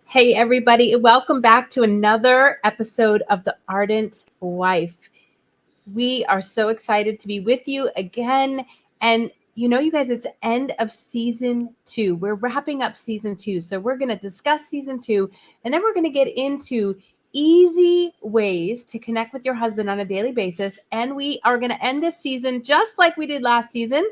Hey, everybody, welcome back to another episode of The Ardent Wife. We are so excited to be with you again. And you know, you guys, it's end of season 2. We're wrapping up season 2. So we're going to discuss season 2, and then we're going to get into easy ways to connect with your husband on a daily basis. And we are going to end this season just like we did last season.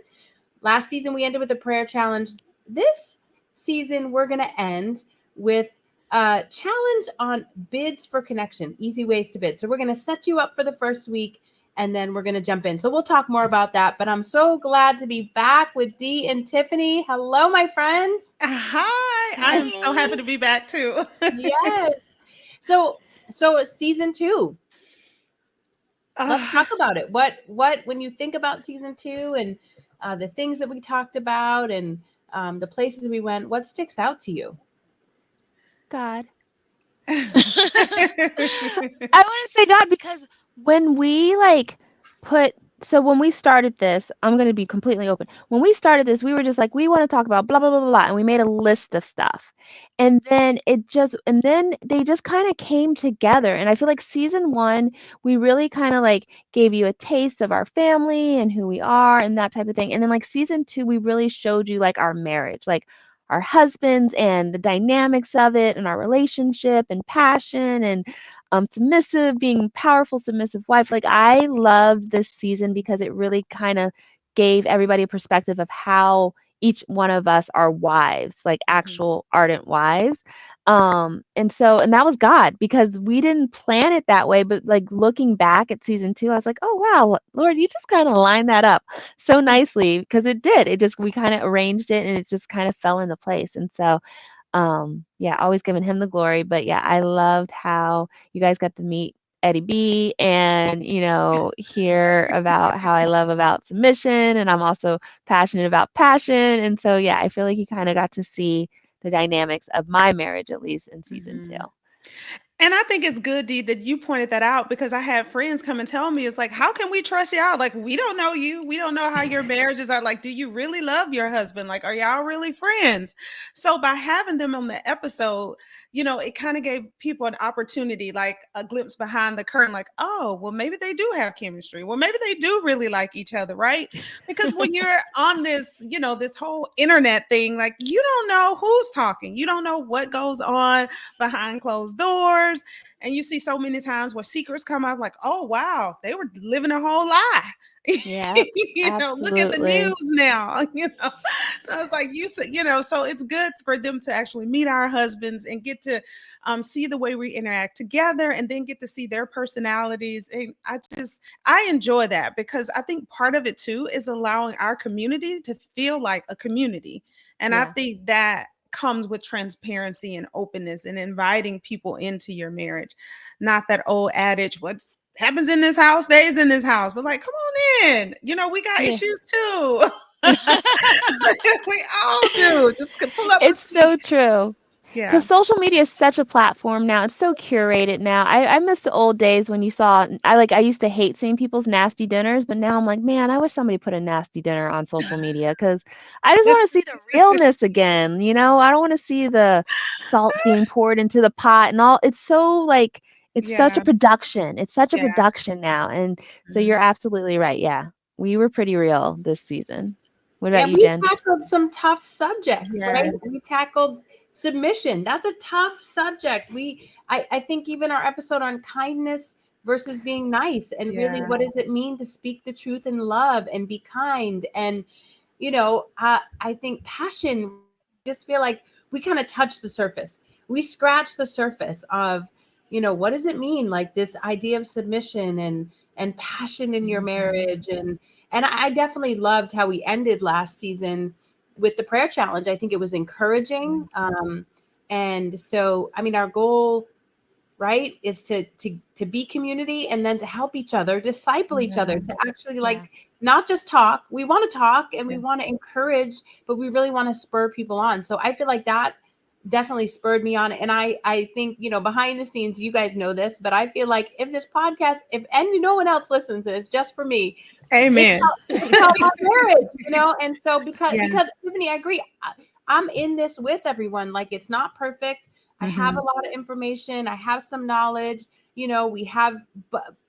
Last season, we ended with a prayer challenge. This season, we're going to end with a challenge on bids for connection, easy ways to bid. So we're going to set you up for the first week, and then we're going to jump in. So we'll talk more about that. But I'm so glad to be back with Dee and Tiffany. Hello, my friends. Hi. I am so happy to be back too. Yes. So season 2. Let's talk about it. What when you think about season 2 and the things that we talked about and the places we went, what sticks out to you? God. I want to say God because when we when we started this, I'm going to be completely open. When we started this, we were just like, we want to talk about blah, blah, blah, blah, blah. And we made a list of stuff. And then they just kind of came together. And I feel like season 1, we really kind of like gave you a taste of our family and who we are and that type of thing. And then like season 2, we really showed you like our marriage, like our husbands and the dynamics of it and our relationship and passion and being powerful, submissive wife. Like I loved this season because it really kind of gave everybody a perspective of how each one of us are wives, like actual ardent wives. And that was God because we didn't plan it that way. But like looking back at season 2, I was like, oh, wow, Lord, you just kind of lined that up so nicely because it did. We kind of arranged it and it just kind of fell into place. And so, always giving him the glory. But yeah, I loved how you guys got to meet Eddie B and, hear about how I love about submission. And I'm also passionate about passion. And so, yeah, I feel like you kind of got to see the dynamics of my marriage, at least in season 2. And I think it's good, Dee, that you pointed that out because I had friends come and tell me, it's like, how can we trust y'all? Like, we don't know you. We don't know how your marriages are. Like, do you really love your husband? Like, are y'all really friends? So by having them on the episode, it kind of gave people an opportunity, like a glimpse behind the curtain, like, oh, well, maybe they do have chemistry. Well, maybe they do really like each other, right? Because when you're on this, this whole internet thing, like, you don't know who's talking. You don't know what goes on behind closed doors. And you see so many times where secrets come out like, oh, wow, they were living a whole lie. Yeah, Look at the news now, So it's like so it's good for them to actually meet our husbands and get to see the way we interact together and then get to see their personalities. And I enjoy that because I think part of it too is allowing our community to feel like a community. And I think that comes with transparency and openness and inviting people into your marriage. Not that old adage, what happens in this house stays in this house, but like, come on in. We got issues too. We all do. Just pull up. It's so true. Yeah. Because social media is such a platform now. It's so curated now. I miss the old days when I used to hate seeing people's nasty dinners, but now I'm like, man, I wish somebody put a nasty dinner on social media because I just want to see the realness again. I don't want to see the salt being poured into the pot and all. It's so like, it's such a production. It's such a production now. And so you're absolutely right. Yeah. We were pretty real this season. What about you, Jen? We tackled some tough subjects, right? We tackled submission. That's a tough subject. I think even our episode on kindness versus being nice and really what does it mean to speak the truth in love and be kind. And, I think passion, just feel like we kind of touch the surface. We scratch the surface of, what does it mean? Like this idea of submission and passion in your marriage. And I definitely loved how we ended last season with the prayer challenge. I think it was encouraging. And so, our goal, right, is to be community and then to help each other, disciple each other, to actually not just talk. We want to talk and we want to encourage, but we really want to spur people on. So I feel like definitely spurred me on. And I think, you know, behind the scenes, you guys know this, but I feel like if this podcast, if no one else listens and it's just for me, Amen. it's how my marriage, you know? And so because Tiffany, I agree. I'm in this with everyone. Like, it's not perfect. I have a lot of information. I have some knowledge, you know, we have,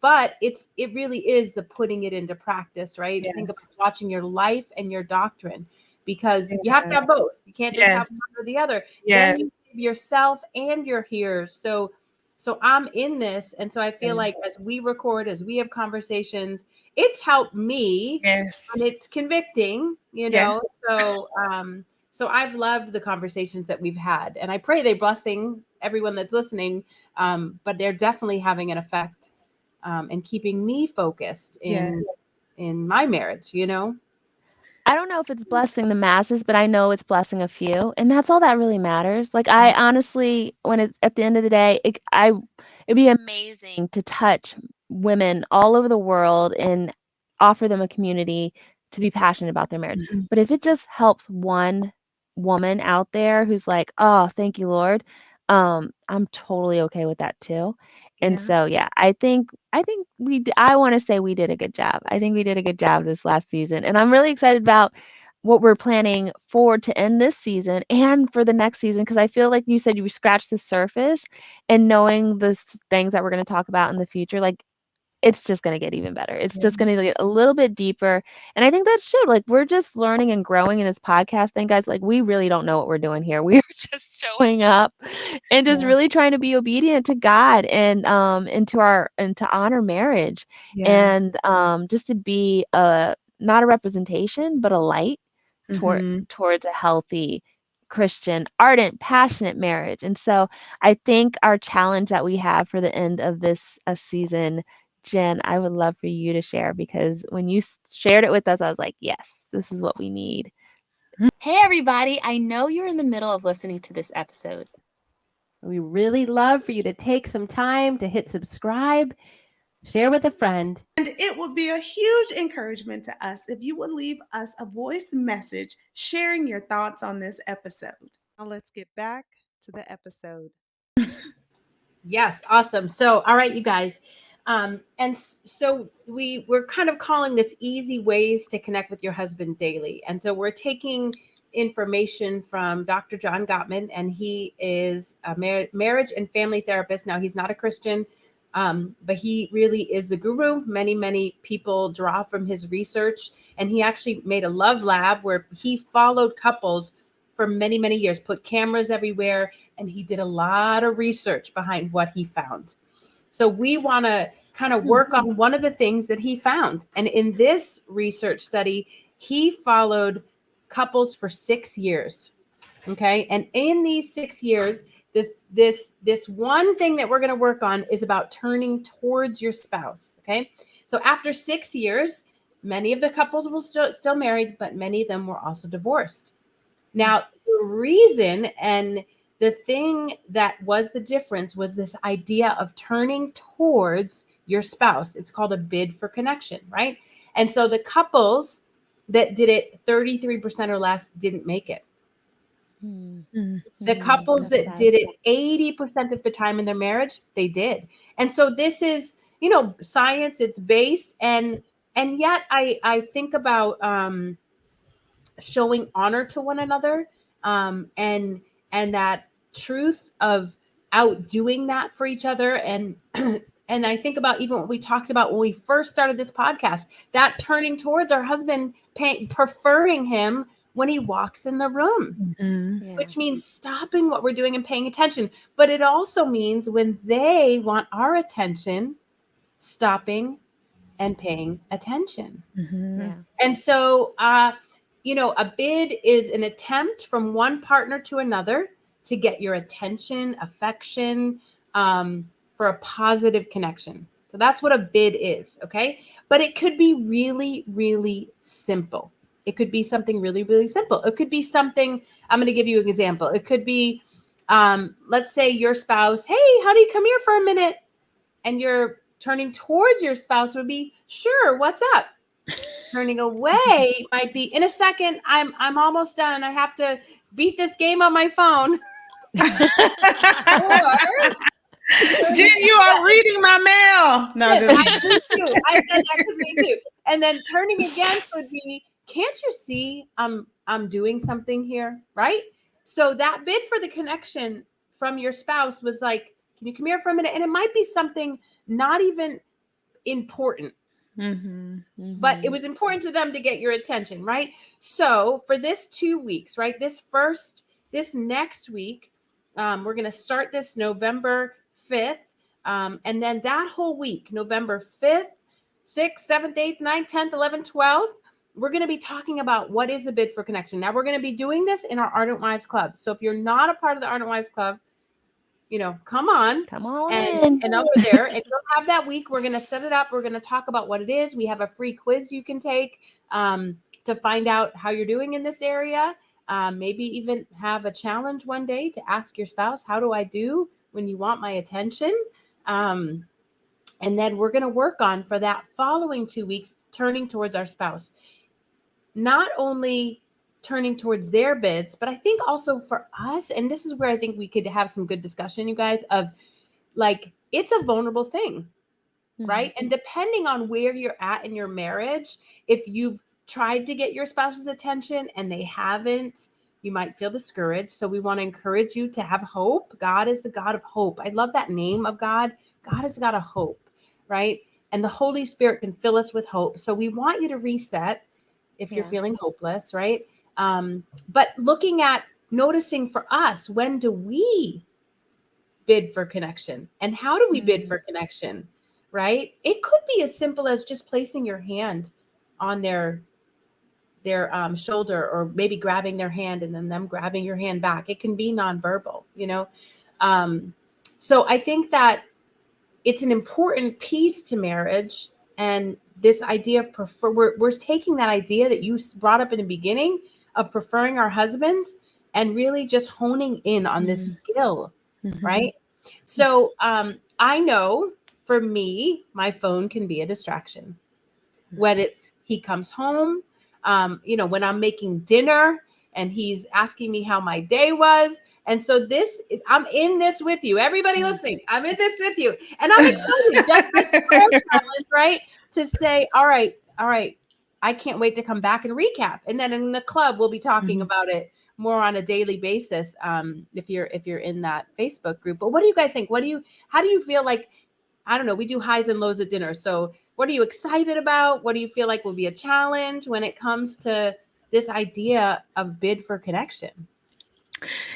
but it really is the putting it into practice, right? Think about watching your life and your doctrine, because you have to have both. You can't just have one or the other. Then you give yourself and your hearers. So I'm in this. And so I feel like as we record, as we have conversations, it's helped me, and it's convicting, you know? So I've loved the conversations that we've had, and I pray they're blessing everyone that's listening. But they're definitely having an effect, and keeping me focused in my marriage, you know? I don't know if it's blessing the masses, but I know it's blessing a few, and that's all that really matters. Like, I honestly, at the end of the day, it'd be amazing to touch women all over the world and offer them a community to be passionate about their marriage. But if it just helps one woman out there who's like, "Oh, thank you, Lord," I'm totally okay with that too. And so, yeah, I think I want to say we did a good job. I think we did a good job this last season, and I'm really excited about what we're planning for to end this season and for the next season, because I feel like you said you scratched the surface, and knowing the things that we're going to talk about in the future, like, it's just going to get even better. It's just going to get a little bit deeper. And I think that's true. Like, we're just learning and growing in this podcast thing, guys. Like, we really don't know what we're doing here. We're just showing up and just really trying to be obedient to God, and to honor marriage, and just to be not a representation, but a light towards a healthy Christian, ardent, passionate marriage. And so I think our challenge that we have for the end of this season, Jen, I would love for you to share, because when you shared it with us, I was like, yes, this is what we need. Hey, everybody. I know you're in the middle of listening to this episode. We really love for you to take some time to hit subscribe, share with a friend. And it would be a huge encouragement to us if you would leave us a voice message sharing your thoughts on this episode. Now let's get back to the episode. Yes, awesome. So, all right, you guys. And so we're kind of calling this easy ways to connect with your husband daily. And so we're taking information from Dr. John Gottman, and he is a marriage and family therapist. Now, he's not a Christian, but he really is the guru. Many people draw from his research, and he actually made a love lab where he followed couples for many years, put cameras everywhere, and he did a lot of research behind what he found. So we want to kind of work on one of the things that he found. And in this research study, he followed couples for 6 years. Okay. And in these 6 years, this one thing that we're going to work on is about turning towards your spouse. Okay. So after 6 years, many of the couples were still married, but many of them were also divorced. Now, the reason and the thing that was the difference was this idea of turning towards your spouse. It's called a bid for connection, right? And so the couples that did it 33% or less didn't make it. The couples that did it 80% of the time in their marriage, they did. And so this is, you know, science, it's based. And yet I think about showing honor to one another, and that truth of outdoing that for each other. And and I think about even what we talked about when we first started this podcast, that turning towards our husband, preferring him when he walks in the room, which means stopping what we're doing and paying attention. But it also means when they want our attention, stopping and paying attention. And so, you know, a bid is an attempt from one partner to another to get your attention, affection, for a positive connection. So that's what a bid is. Okay. But it could be really simple. It could be something really simple. It could be something, I'm going to give you an example. It could be, let's say your spouse, hey, honey, come here for a minute. And you're turning towards your spouse would be, sure, what's up? Turning away might be, in a second, I'm almost done. I have to beat this game on my phone. Or Jen, you are reading my mail. No, yes, just me too. I said that because me too. And then turning against would be, can't you see I'm doing something here, right? So that bid for the connection from your spouse was like, can you come here for a minute? And it might be something not even important, but it was important to them to get your attention, right? So for this 2 weeks, right, this next week, we're going to start this November 5th. And then that whole week, November 5th, 6th, 7th, 8th, 9th, 10th, 11th, 12th, we're going to be talking about what is a bid for connection. Now we're going to be doing this in our Ardent Wives Club. So if you're not a part of the Ardent Wives Club, come on and over there, and you'll have that week. We're going to set it up. We're going to talk about what it is. We have a free quiz you can take to find out how you're doing in this area. Maybe even have a challenge one day to ask your spouse, how do I do when you want my attention? And then we're going to work on, for that following 2 weeks, turning towards our spouse. Not only turning towards their bids, but I think also for us, and this is where I think we could have some good discussion, you guys, of like, it's a vulnerable thing, right? And depending on where you're at in your marriage, if you've tried to get your spouse's attention and they haven't, you might feel discouraged. So we want to encourage you to have hope. God is the God of hope. I love that name of God. God is the God of hope, right? And the Holy Spirit can fill us with hope. So we want you to reset if you're feeling hopeless, right? But noticing for us, when do we bid for connection and how do we bid for connection, right? It could be as simple as just placing your hand on their shoulder, or maybe grabbing their hand and then them grabbing your hand back. It can be nonverbal, So I think that it's an important piece to marriage. And this idea of we're taking that idea that you brought up in the beginning of preferring our husbands and really just honing in on this skill, right? So I know for me, my phone can be a distraction. When he comes home, when I'm making dinner and he's asking me how my day was. And so I'm in this with you. Everybody listening, I'm in this with you. And I'm excited, just like the prayer challenge, right? To say, all right, I can't wait to come back and recap. And then in the club, we'll be talking about it more on a daily basis. If you're in that Facebook group. But what do you guys think? How do you feel like, I don't know, we do highs and lows at dinner. So what are you excited about? What do you feel like will be a challenge when it comes to this idea of bid for connection?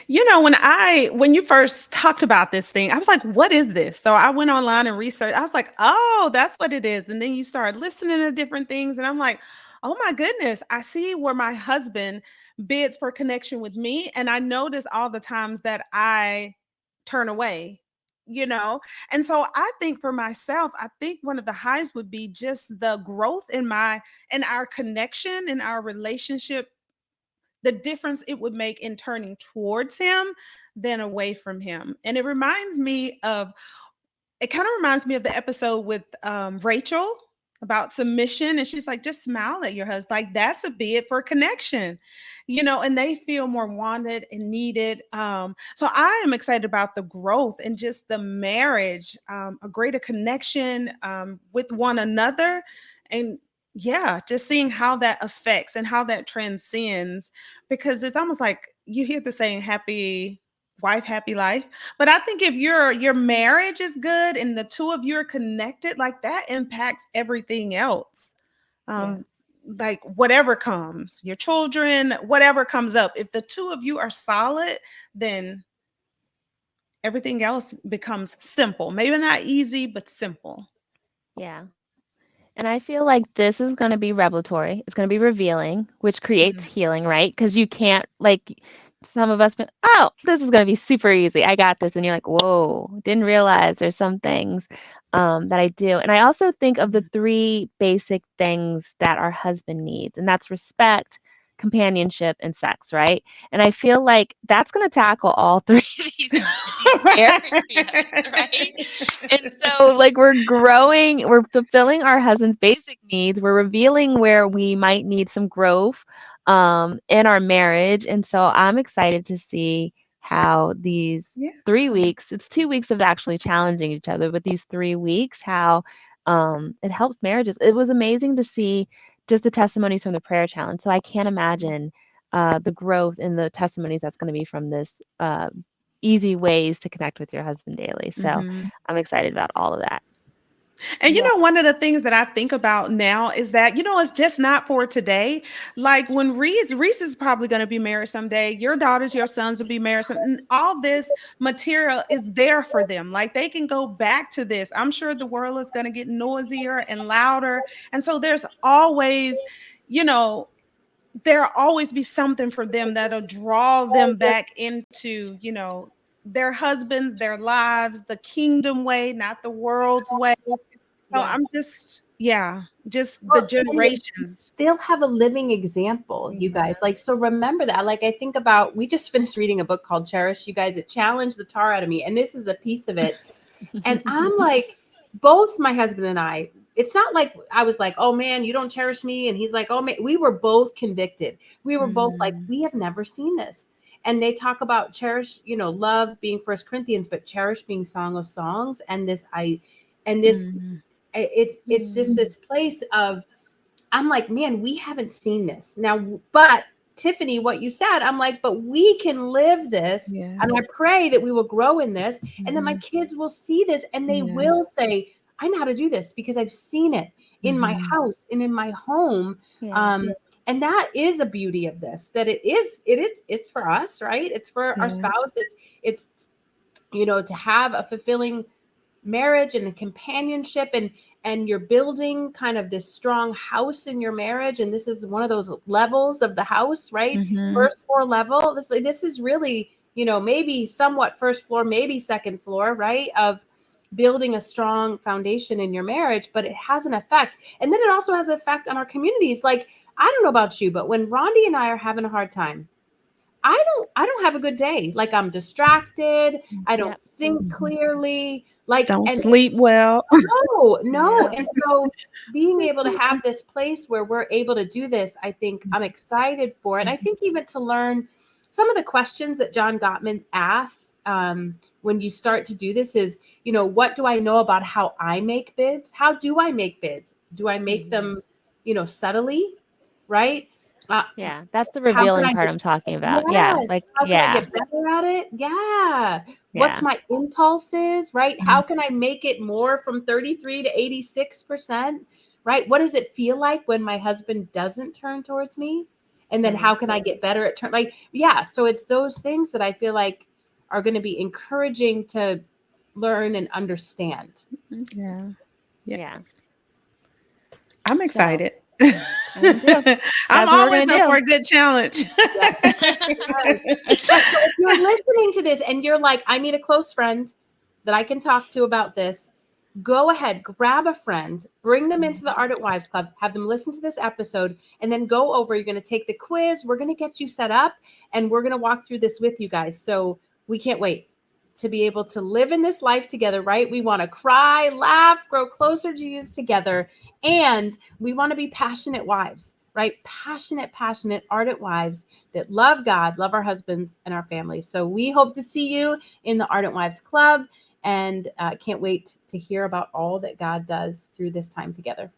When you first talked about this thing, I was like, what is this? So I went online and researched. I was like, oh, that's what it is. And then you start listening to different things. And I'm like, oh my goodness, I see where my husband bids for connection with me. And I notice all the times that I turn away, And so I think for myself, I think one of the highs would be just the growth in our connection, in our relationship, the difference it would make in turning towards him than away from him. And it kind of reminds me of the episode with Rachel about submission. And she's like, just smile at your husband. Like, that's a bid for connection, and they feel more wanted and needed. So I am excited about the growth and just the marriage, a greater connection with one another. And just seeing how that affects and how that transcends, because it's almost like you hear the saying, happy wife, happy life. But I think if your marriage is good and the two of you are connected, like that impacts everything else. Like whatever comes, your children, whatever comes up, if the two of you are solid, then everything else becomes simple. Maybe not easy, but simple. Yeah. And I feel like this is going to be revelatory. It's going to be revealing, which creates healing, right? Because you can't, like, some of us, oh, this is going to be super easy. I got this. And you're like, whoa, didn't realize there's some things that I do. And I also think of the 3 basic things that our husband needs, and that's respect, companionship, and sex, right? And I feel like that's going to tackle all 3 of these areas, right? And so, like, we're fulfilling our husband's basic needs. We're revealing where we might need some growth in our marriage. And so I'm excited to see how these 3 weeks, it's 2 weeks of actually challenging each other, but these 3 weeks, how it helps marriages. It was amazing to see just the testimonies from the prayer challenge. So I can't imagine the growth in the testimonies that's going to be from this easy ways to connect with your husband daily. So I'm excited about all of that. And one of the things that I think about now is that, it's just not for today. Like when Reese is probably going to be married someday. Your daughters, your sons will be married. All this material is there for them. Like they can go back to this. I'm sure the world is going to get noisier and louder. And so there's always, there'll always be something for them that'll draw them back into, their husbands, their lives, the kingdom way, not the world's way. So I'm just the generations. They'll have a living example, you guys. Like, so remember that. Like, I think about, we just finished reading a book called Cherish, you guys. It challenged the tar out of me. And this is a piece of it. And I'm like, both my husband and I, it's not like I was like, oh man, you don't cherish me. And he's like, oh man, we were both convicted. We were both like, we have never seen this. And they talk about cherish, love being 1 Corinthians, but cherish being Song of Songs. And it's just this place of, I'm like, man, we haven't seen this now, but Tiffany, what you said, I'm like, but we can live this. And I pray that we will grow in this. And then my kids will see this and they will say, I know how to do this because I've seen it in my house and in my home. And that is a beauty of this, that it's for us, right? It's for our spouse. It's, to have a fulfilling marriage and a companionship, and you're building kind of this strong house in your marriage. And this is one of those levels of the house, right? First floor level. This is really, maybe somewhat first floor, maybe second floor, right? Of building a strong foundation in your marriage, but it has an effect. And then it also has an effect on our communities. Like, I don't know about you, but when Rondi and I are having a hard time, I don't have a good day. Like, I'm distracted. I don't think clearly. Like, don't sleep well. No. And so being able to have this place where we're able to do this, I think I'm excited for. And I think even to learn some of the questions that John Gottman asked when you start to do this is, what do I know about how I make bids? How do I make bids? Do I make them, subtly? Right? That's the revealing part I'm talking about. Yes. How can I get better at it? What's my impulses, right? How can I make it more from 33 to 86%, right? What does it feel like when my husband doesn't turn towards me? And then how can I get better at so it's those things that I feel like are going to be encouraging to learn and understand. I'm excited. I'm always up for a good challenge. So if you're listening to this and you're like, I need a close friend that I can talk to about this, go ahead, grab a friend, bring them into the Ardent Wives Club, have them listen to this episode, and then go over. You're going to take the quiz. We're going to get you set up, and we're going to walk through this with you guys. So we can't wait to be able to live in this life together, right? We want to cry, laugh, grow closer to Jesus together. And we want to be passionate wives, right? Passionate, ardent wives that love God, love our husbands and our families. So we hope to see you in the Ardent Wives Club, and can't wait to hear about all that God does through this time together.